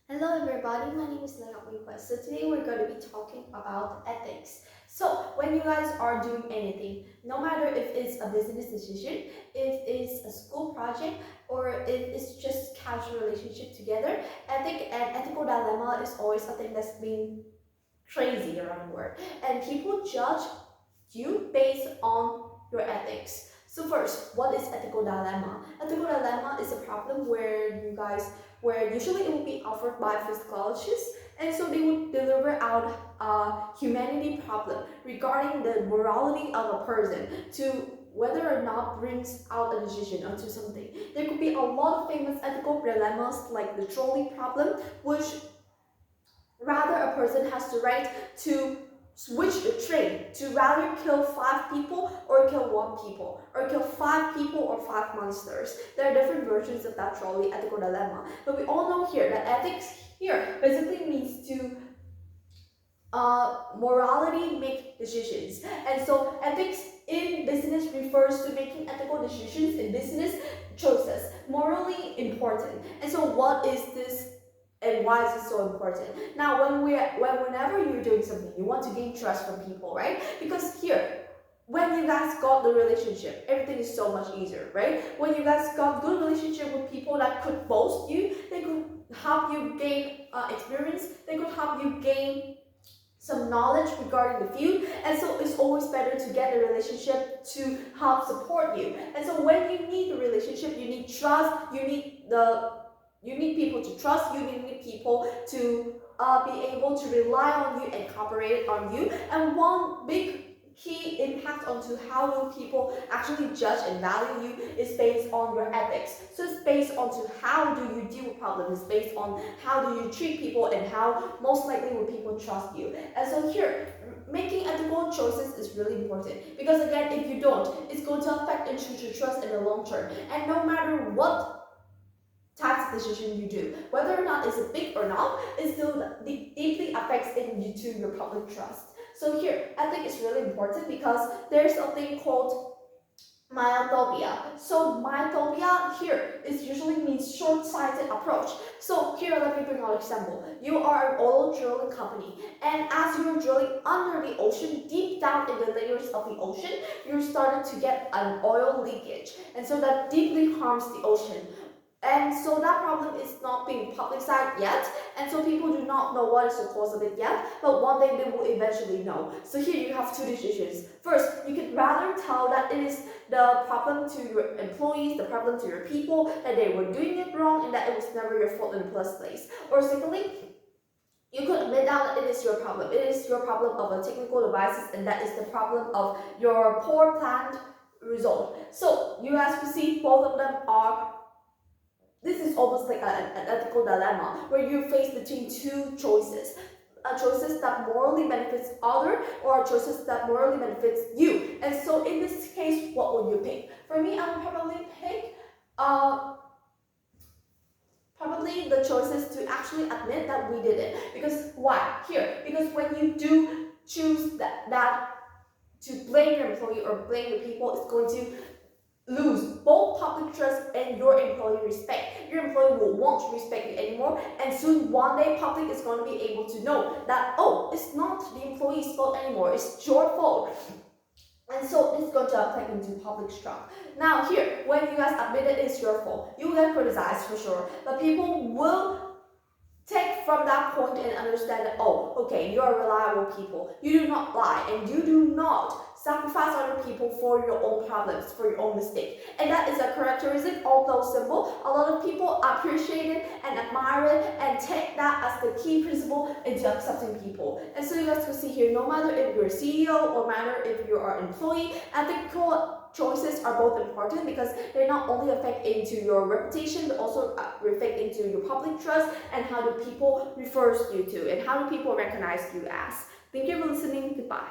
Hello everybody, my name is Naomi Quest. So today we're going to be talking about ethics. So when you guys are doing anything, no matter if it's a business decision, if it's a school project, or if it's just casual relationship together, ethic and ethical dilemma is always a thing that's been crazy around the world. And people judge you based on your ethics. So first, what is ethical dilemma? Ethical dilemma is a problem where usually it will be offered by physiologists, and so they would deliver out a humanity problem regarding the morality of a person to whether or not brings out a decision onto something. There could be a lot of famous ethical dilemmas like the trolley problem, which rather a person has the right to switch the train to rather kill 5 people or kill 1 people or kill 5 people or 5 monsters. There are different versions of that trolley ethical dilemma, but we all know here that ethics here basically means to morality make decisions, and so ethics in business refers to making ethical decisions in business choices, morally important. And so what is this and why is it so important? Now, whenever you're doing something, you want to gain trust from people, right? Because here, when you guys got the relationship, everything is so much easier, right? When you guys got good relationship with people that could boast you, they could help you gain experience, they could help you gain some knowledge regarding the field, and so it's always better to get a relationship to help support you. And so when you need a relationship, you need trust, you need people to trust you, you need people to be able to rely on you and cooperate on you. And one big key impact onto how do people actually judge and value you is based on your ethics. So it's based onto how do you deal with problems, it's based on how do you treat people and how most likely will people trust you. And so here, making ethical choices is really important, because again, if you don't, it's going to affect your trust in the long term. And no matter what tax decision you do, whether or not it's big or not, it still deeply affects into your public trust. So here, ethic is really important because there's a thing called myopia. So myopia here is usually means short-sighted approach. So here, let me bring out an example. You are an oil drilling company, and as you're drilling under the ocean, deep down in the layers of the ocean, you're starting to get an oil leakage, and so that deeply harms the ocean. And so that problem is not being publicized yet, and so people do not know what is the cause of it yet, but one day they will eventually know. So here you have 2 decisions. First, you could rather tell that it is the problem to your employees, the problem to your people, that they were doing it wrong and that it was never your fault in the first place. Or secondly, you could admit that it is your problem. It is your problem of a technical devices, and that is the problem of your poor planned result. So you as you see, both of them are, this is almost like an ethical dilemma where you're faced between 2 choices. Choices that morally benefits other, or choices that morally benefits you. And so in this case, what would you pick? For me, I would probably pick probably the choices to actually admit that we did it. Because why? Here, because when you do choose that to blame your employee or blame the people, it's going to lose both public trust and your employee respect. Your employee will won't respect you anymore, and soon one day public is going to be able to know that, oh, it's not the employee's fault anymore, it's your fault. And so it's going to affect into public trust. Now here, when you guys admit it is your fault, you will get criticized for sure, but people will take from that point and understand that, oh, okay, you are reliable people. You do not lie, and you do not sacrifice other people for your own problems, for your own mistake. And that is a characteristic, although simple. A lot of people appreciate it and admire it and take that as the key principle into accepting people. And so you guys will see here, no matter if you're a CEO or matter if you are an employee, ethical choices are both important because they not only affect into your reputation but also affect into your public trust and how do people refers you to and how do people recognize you as. Thank you for listening. Goodbye.